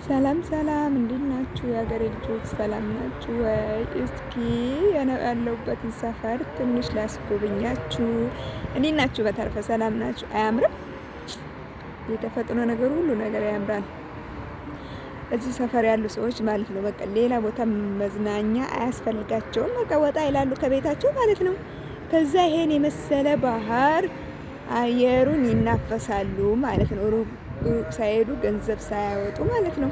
ሰላም ሰላም፣ እንዴት ናችሁ የሀገሬ ልጆች? ሰላም ናችሁ ወይ? እስኪ ያለሁበትን ሰፈር ትንሽ ላስጎብኛችሁ። እንዴት ናችሁ? በተረፈ ሰላም ናችሁ? አያምርም? የተፈጥሮ ነገር ሁሉ ነገር ያምራል። እዚህ ሰፈር ያሉ ሰዎች ማለት ነው በቃ ሌላ ቦታ መዝናኛ አያስፈልጋቸውም። በቃ ወጣ ይላሉ ከቤታቸው ማለት ነው። ከዛ ይሄን የመሰለ ባህር አየሩን ይናፈሳሉ ማለት ነው። ሩቅ ሳይሄዱ ገንዘብ ሳያወጡ ማለት ነው።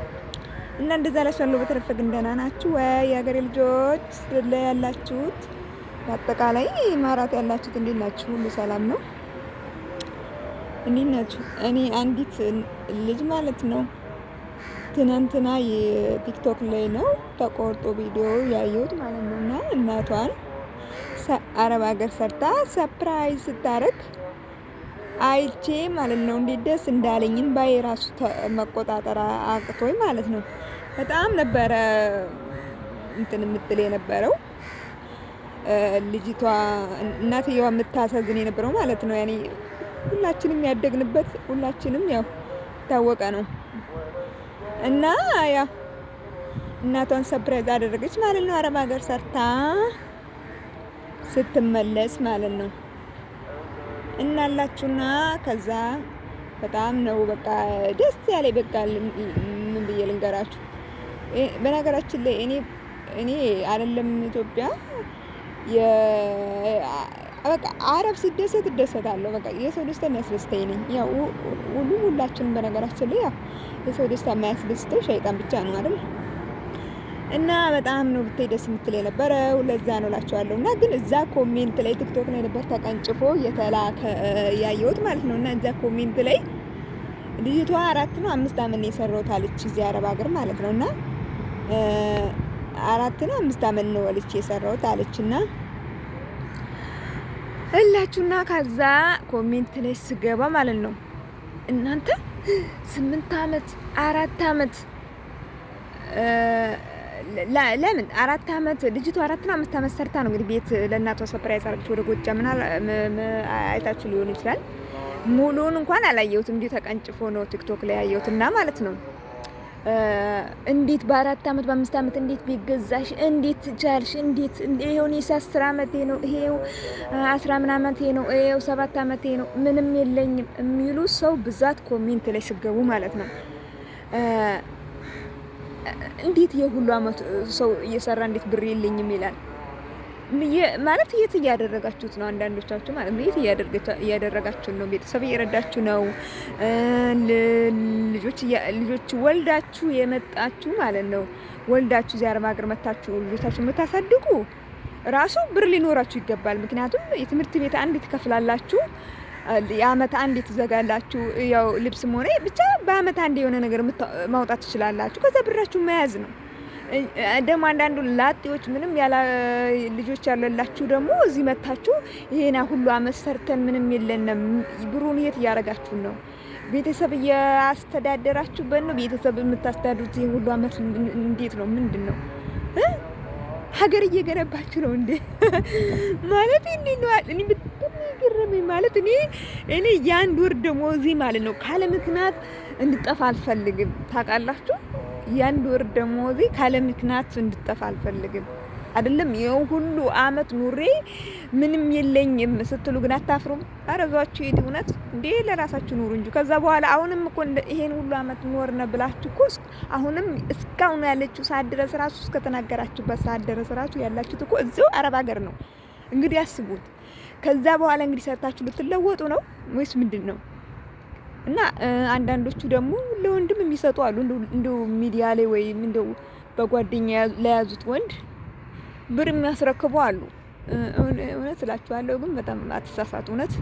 እና እንደዛ ላችኋለሁ። በተረፈ ግን ደህና ናችሁ ወይ የሀገሬ ልጆች? ላይ ያላችሁት በአጠቃላይ ማራት ያላችሁት እንዴት ናችሁ? ሁሉ ሰላም ነው? እንዴት ናችሁ? እኔ አንዲት ልጅ ማለት ነው ትናንትና የቲክቶክ ላይ ነው ተቆርጦ ቪዲዮ ያየሁት ማለት ነው። እና እናቷን አረብ ሀገር ሰርታ ሰርፕራይዝ ስታረግ አይቼ ማለት ነው እንዴት ደስ እንዳለኝን ባይ ራሱ መቆጣጠር አቅቶኝ ማለት ነው። በጣም ነበረ እንትን የምትል የነበረው ልጅቷ እናትየዋ የምታሳዝን የነበረው ማለት ነው። ያኔ ሁላችንም ያደግንበት ሁላችንም ያው ታወቀ ነው። እና ያው እናቷን ሰርፕራይዝ አደረገች ማለት ነው። አረብ ሀገር ሰርታ ስትመለስ ማለት ነው። እናላችሁና ከዛ በጣም ነው በቃ ደስ ያለኝ። በቃ ምን ብዬ ልንገራችሁ? በነገራችን ላይ እኔ አይደለም ኢትዮጵያ በቃ አረብ ሲደሰት እደሰታለሁ። በቃ የሰው ደስታ የሚያስደስተኝ ነኝ። ያው ሁላችንም በነገራችን ላይ ያው የሰው ደስታ የማያስደስተው ሸይጣን ብቻ ነው አይደል? እና በጣም ነው ብታይ ደስ የምትል የነበረው። ለዛ ነው እላቸዋለሁ። እና ግን እዛ ኮሜንት ላይ ቲክቶክ ላይ ነበር ተቀንጭፎ የተላከ ያየሁት ማለት ነው። እና እዛ ኮሜንት ላይ ልጅቷ 4 ነው 5 አመት ነው የሰራሁት አለች እዚህ አረብ ሀገር ማለት ነው። እና 4 ነው 5 አመት ነው ወልቼ የሰራሁት አለችና እላችሁና ከዛ ኮሜንት ላይ ስገባ ማለት ነው እናንተ 8 አመት 4 አመት ለምን 4 አመት ልጅቷ 4 ነው 5 አመት ሰርታ ነው እንግዲህ ቤት ለእናቷ ሰርፕራይዝ አረግች ወደ ጎጃም አይታችሁ ሊሆን ይችላል። ሙሉውን እንኳን አላየሁትም፣ እንዲሁ ተቀንጭፎ ነው ቲክቶክ ላይ ያየሁትና ማለት ነው። እንዴት በ4 አመት በ5 አመት እንዴት ቢገዛሽ እንዴት ቻልሽ? እንዴት ይሄው ነው 10 አመቴ ነው ይሄው 10 ምናምን አመቴ ነው ይሄው 7 አመቴ ነው ምንም የለኝም የሚሉ ሰው ብዛት ኮሜንት ላይ ሲገቡ ማለት ነው። እንዴት የሁሉ አመት ሰው እየሰራ እንዴት ብር የለኝም ይላል ማለት? የት እያደረጋችሁት ነው? አንዳንዶቻችሁ ማለት ነው የት እያደረጋችሁ ነው? ቤተሰብ እየረዳችሁ ነው? ልጆች ወልዳችሁ የመጣችሁ ማለት ነው። ወልዳችሁ እዚህ አረብ ሀገር መታችሁ ልጆቻችሁ የምታሳድጉ ራሱ ብር ሊኖራችሁ ይገባል። ምክንያቱም የትምህርት ቤት አንድ ትከፍላላችሁ፣ የአመት አንድ ትዘጋላችሁ። ያው ልብስም ሆነ ብቻ በአመት አንድ የሆነ ነገር ማውጣት ትችላላችሁ። ከዛ ብራችሁ መያዝ ነው። ደግሞ አንዳንዱ ላጤዎች ምንም ያላ ልጆች ያለላችሁ ደግሞ እዚህ መታችሁ ይሄና ሁሉ አመት ሰርተን ምንም የለንም ብሩን የት እያደረጋችሁ ነው? ቤተሰብ እያስተዳደራችሁበት ነው? ቤተሰብ የምታስተዳድሩት ይሄ ሁሉ አመት እንዴት ነው? ምንድን ነው? ሀገር እየገነባችሁ ነው እንዴ? ማለት እንዴ ነው? እኔ በጣም ይገርመኝ ማለት እኔ የአንድ ወር ደሞዜ ማለት ነው ካለ ምክንያት እንድጠፋ አልፈልግም። ታውቃላችሁ? የአንድ ወር ደሞዜ ካለ ምክንያት እንድጠፋ አልፈልግም። አይደለም ይሄው ሁሉ አመት ኑሬ ምንም የለኝም ስትሉ ግን አታፍሩም? አረዟችሁ ሄድ እውነት እንዴ ለራሳችሁ ኑሩ እንጂ ከዛ በኋላ አሁንም እኮ ይሄን ሁሉ አመት ኖርነ ብላችሁ እኮ አሁንም እስካሁን ያለችው ሰዓት ድረስ ራሱ እስከተናገራችሁበት ሰዓት ድረስ ራሱ ያላችሁት እኮ እዚው አረብ ሀገር ነው። እንግዲህ አስቡት። ከዛ በኋላ እንግዲህ ሰርታችሁ ልትለወጡ ነው ወይስ ምንድን ነው? እና አንዳንዶቹ ደግሞ ለወንድም የሚሰጡ አሉ። እንደው ሚዲያ ላይ ወይም እንደው በጓደኛ ለያዙት ወንድ ብር የሚያስረክቡ አሉ። እውነት እላችኋለሁ ግን በጣም አትሳሳቱ። እውነት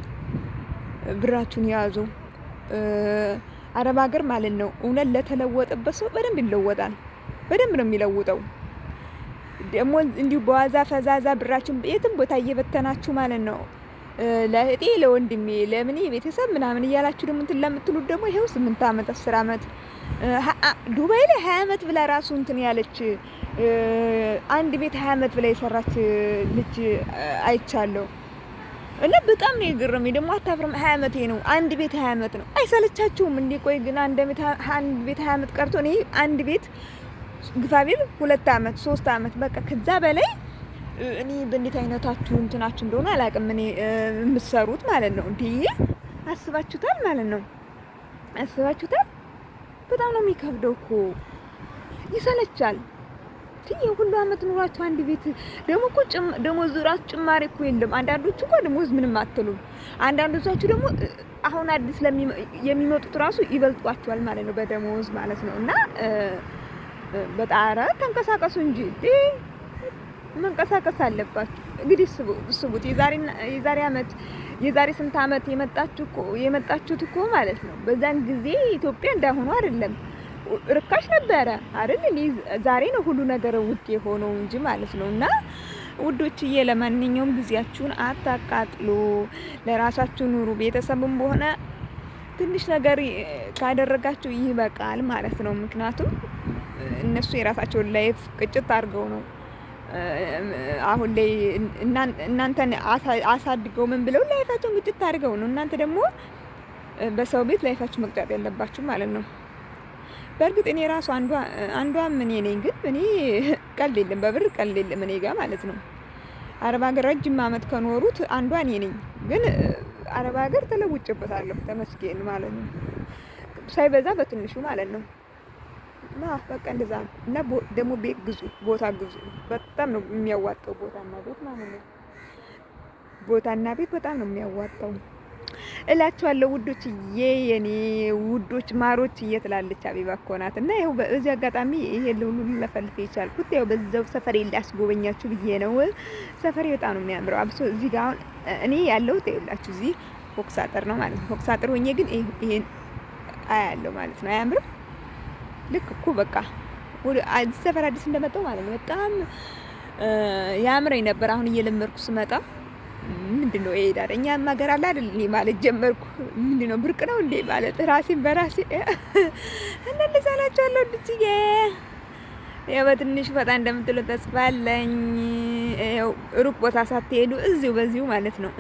ብራችሁን ያዙ። አረብ ሀገር ማለት ነው እውነት ለተለወጠበት ሰው በደንብ ይለወጣል። በደንብ ነው የሚለውጠው። ደግሞ እንዲሁ በዋዛ ፈዛዛ ብራችሁን የትም ቦታ እየበተናችሁ ማለት ነው ለእህቴ ለወንድሜ ለምን ቤተሰብ ምናምን እያላችሁ ደግሞ እንትን ለምትሉት ደግሞ ይሄው 8 አመት 10 አመት ዱባይ ላይ 20 አመት ብላ ራሱ እንትን ያለች አንድ ቤት 20 አመት ብላ የሰራች ልጅ አይቻለሁ። እና በጣም ነው የገረመኝ። ደግሞ አታፍርም? 20 ዓመቴ ነው። አንድ ቤት 20 ዓመት ነው። አይሰለቻችሁም እንዴ? ቆይ ግን አንድ ቤት 20 ዓመት ቀርቶ እኔ አንድ ቤት ግፋቢል 2 ዓመት 3 ዓመት በቃ ከዛ በላይ እኔ በእንዴት አይነታችሁ እንትናችሁ እንደሆነ አላውቅም። እኔ የምትሰሩት ማለት ነው እንዴ አስባችሁታል ማለት ነው። አስባችሁታል? በጣም ነው የሚከብደው እኮ ይሰለቻል። ሁሉ አመት ኑሯችሁ አንድ ቤት ደግሞ እኮ ደሞዝ ራሱ ጭማሪ እኮ የለም። አንዳንዶቹ እኮ ደሞዝ ምንም አትሉም። አንዳንዶቻችሁ ደግሞ አሁን አዲስ የሚመጡት ራሱ ይበልጧቸዋል ማለት ነው በደሞዝ ማለት ነው። እና በጣራ ተንቀሳቀሱ እንጂ መንቀሳቀስ አለባችሁ። እንግዲህ ስቡት የዛሬ አመት የዛሬ ስንት አመት የመጣችሁት እኮ ማለት ነው። በዛን ጊዜ ኢትዮጵያ እንዳሁኑ አይደለም። ርካሽ ነበረ አይደል? ዛሬ ነው ሁሉ ነገር ውድ የሆነው እንጂ ማለት ነው። እና ውዶችዬ ለማንኛውም ጊዜያችሁን አታቃጥሉ፣ ለራሳችሁ ኑሩ። ቤተሰብም በሆነ ትንሽ ነገር ካደረጋችሁ ይበቃል ማለት ነው። ምክንያቱም እነሱ የራሳቸውን ላይፍ ቅጭት አድርገው ነው አሁን ላይ እናንተን አሳድገው ምን ብለው ላይፋቸውን ቅጭት አድርገው ነው። እናንተ ደግሞ በሰው ቤት ላይፋችሁ መቅጣት ያለባችሁ ማለት ነው። በእርግጥ እኔ ራሱ አንዷ ምን ነኝ፣ ግን እኔ ቀልድ የለም በብር ቀልድ የለም እኔ ጋር ማለት ነው። አረብ ሀገር ረጅም አመት ከኖሩት አንዷ እኔ ነኝ፣ ግን አረብ ሀገር ተለውጬበታለሁ ተመስገን ማለት ነው። ሳይበዛ በትንሹ ማለት ነው። እና በቃ እንደዛ ነው። እና ደግሞ ቤት ግዙ፣ ቦታ ግዙ። በጣም ነው የሚያዋጣው ቦታና ቤት ማለት ነው። ቦታና ቤት በጣም ነው የሚያዋጣው እላችኋለሁ ውዶች፣ የኔ ውዶች ማሮች እየትላለች አቢባ እኮ ናት። እና ይኸው በዚህ አጋጣሚ ይሄ ሁሉ ለፈልፍ የቻልኩት ያው በዛው ሰፈሬ ላስጎበኛችሁ ብዬ ነው። ሰፈሬ በጣም ነው የሚያምረው። አብሶ እዚህ ጋር አሁን እኔ ያለሁት ይኸውላችሁ እዚህ ፎክስ አጥር ነው ማለት ነው። ፎክስ አጥር ሆኜ ግን ይሄን አያለሁ ማለት ነው። አያምርም? ልክ እኮ በቃ ወደ አዲስ ሰፈር አዲስ እንደመጣሁ ማለት ነው። በጣም ያምረኝ ነበር። አሁን እየለመድኩ ስመጣ ምንድነው ይሄ ዳር እኛም ሀገር አለ አይደል እኔ ማለት ጀመርኩ። ምንድነው ብርቅ ነው እንዴ ማለት ራሴን በራሴ እንደልሳላችኋለሁ። ልጅዬ ያው በትንሽ ፈጣ እንደምትሉ ተስፋ አለኝ። ያው ሩቅ ቦታ ሳትሄዱ እዚሁ በዚሁ ማለት ነው